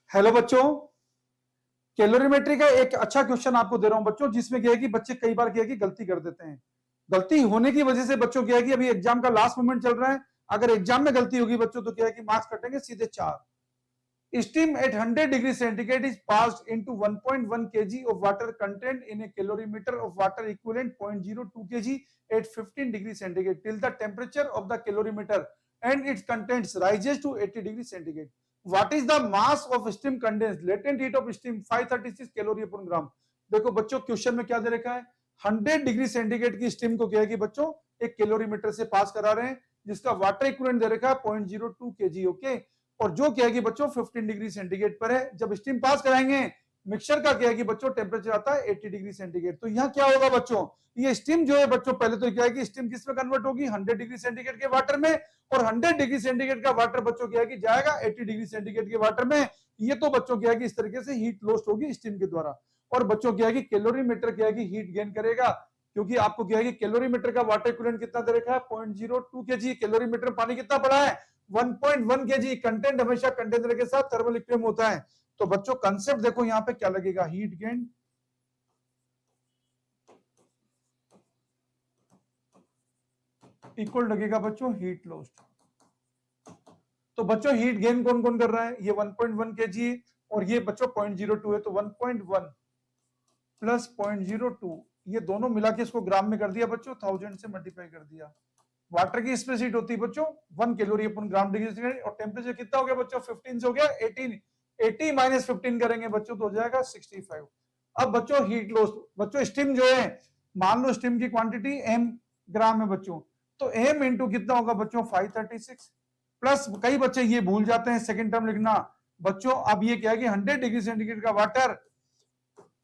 Hello बच्चों, calorimetry का एक अच्छा क्वेश्चन आपको दे रहा हूं बच्चों, जिसमें क्या है कि बच्चे कई बार क्या है कि गलती कर देते हैं। गलती होने की वजह से बच्चों क्या है कि अभी एग्जाम का लास्ट मोमेंट चल रहा है। अगर एग्जाम में गलती होगी बच्चों तो क्या है कि मार्क्स कटेंगे सीधे 4। Steam at 100 degree centigrade is passed into 1.1 kg of water contained in a calorimeter of water equivalent 0.02 kg at 15 degree centigrade till the temperature of the calorimeter and its contents rises to 80 degree centigrade. What is the mass of steam condensed? Latent heat of steam 536 calorie upon gram. देखो बच्चों question में क्या दे रखा है, 100 degree centigrade की steam को क्या है कि बच्चों एक कैलोरीमीटर से पास करा रहे हैं, जिसका वाटर इक्विवेलेंट दे रखा है 0.02 kg। ओके, और जो क्या है कि बच्चों 15 डिग्री सेंटीग्रेड पर है। जब स्टीम पास कराएंगे मिक्सचर का क्या है कि बच्चों टेम्परेचर आता है 80 डिग्री सेंटीग्रेड। तो यहाँ क्या होगा बच्चों, ये स्टीम जो है बच्चों पहले तो क्या है कि स्टीम किस में कन्वर्ट होगी, 100 डिग्री सेंटीग्रेड के वाटर में, और 100 डिग्री सेंटीग्रेड का वाटर बच्चों क्या है कि जाएगा 80 डिग्री सेंटीग्रेड के वाटर में। ये तो बच्चों क्या है कि इस तरीके से हीट लॉस्ट होगी स्टीम के द्वारा। और बच्चों क्या है कि कैलोरीमीटर क्या है कि हीट गेन करेगा, क्योंकि आपको क्या है कि कैलोरीमीटर का वाटर इक्विवेलेंट कितना दे रखा है 0.02 kg। कैलोरीमीटर पानी कितना पड़ा है 1.1 kg। कंटेंट हमेशा कंटेनर के साथ थर्मल इक्विलिब्रियम होता है। तो बच्चों कंसेप्ट देखो यहाँ पे क्या लगेगा, हीट गेन इक्वल लगेगा बच्चों हीट लॉस्ट। तो बच्चों हीट गेन कौन कौन कर रहा है, ये 1.1 kg और ये बच्चों 0.02 है, तो 1.1 प्लस 0.02 ये दोनों मिला के इसको ग्राम में कर दिया बच्चों, 1000 से मल्टीप्लाई कर दिया। वाटर की स्पेस हीट होती है बच्चों 1 कैलोरी अपन ग्राम डिग्री सेंटीग्रेड, और टेम्परेचर कितना हो गया बच्चों 15 से हो गया 18। 80 माइनस 15 करेंगे बच्चों तो हो जाएगा 65। अब बच्चों हीट लॉस, बच्चों स्टीम जो है, मान लो स्टीम की क्वांटिटी m ग्राम है बच्चों, तो m इंटू कितना होगा बच्चों 536 प्लस, कई बच्चे ये भूल जाते हैं सेकंड टर्म लिखना बच्चों। अब ये क्या है कि 100 डिग्री सेंटीग्रेड का वाटर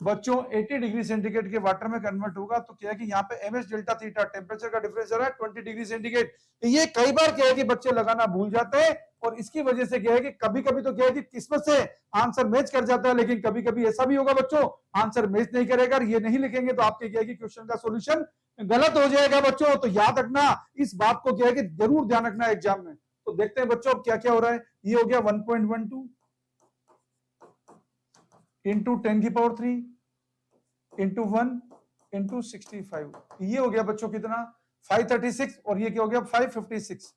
बच्चों 80 डिग्री सेंटीग्रेड के वाटर में कन्वर्ट होगा, तो क्या है कि यहाँ पे एमएस डेल्टा थीटा टेम्परेचर का डिफरेंस आ रहा है 20 डिग्री सेंटीग्रेड। ये कई बार क्या है कि बच्चे लगाना भूल जाते हैं, और इसकी वजह से क्या है कि कभी कभी तो क्या है कि किस्मत से आंसर मैच कर जाता है, लेकिन कभी कभी ऐसा भी होगा बच्चों आंसर मैच नहीं करेगा। ये नहीं लिखेंगे तो आपके क्या है कि क्वेश्चन का सोल्यूशन गलत हो जाएगा बच्चों। तो याद रखना इस बात को, क्या है कि जरूर ध्यान रखना एग्जाम में। तो देखते हैं बच्चों क्या क्या हो रहा है। ये हो गया 1.12 इंटू 10 की पावर 3 इंटू 1 इंटू 65, ये हो गया बच्चों कितना 536, और ये क्या हो गया 556।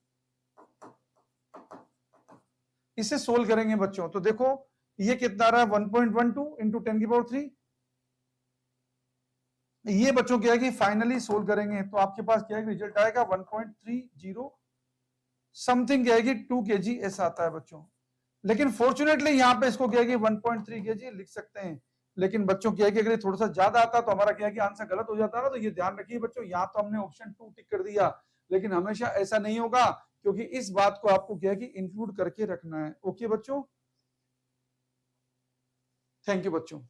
इसे सोल्व करेंगे बच्चों तो देखो ये कितना आ रहा है 1.12 इंटू 10 की पावर 3। ये बच्चों क्या है कि फाइनली सोल्व करेंगे तो आपके पास क्या है रिजल्ट आएगा 1.30 समथिंग, क्या है कि 2 kg ऐसा आता है बच्चों। लेकिन फॉर्चुनेटली यहाँ पे इसको क्या है कि 1.3 kg लिख सकते हैं। लेकिन बच्चों क्या है कि अगर थोड़ा सा ज्यादा आता तो हमारा क्या है कि आंसर गलत हो जाता है ना। तो ये ध्यान रखिए बच्चों, यहाँ तो हमने ऑप्शन 2 टिक कर दिया, लेकिन हमेशा ऐसा नहीं होगा, क्योंकि इस बात को आपको क्या है कि इंक्लूड करके रखना है। ओके बच्चों, थैंक यू बच्चों।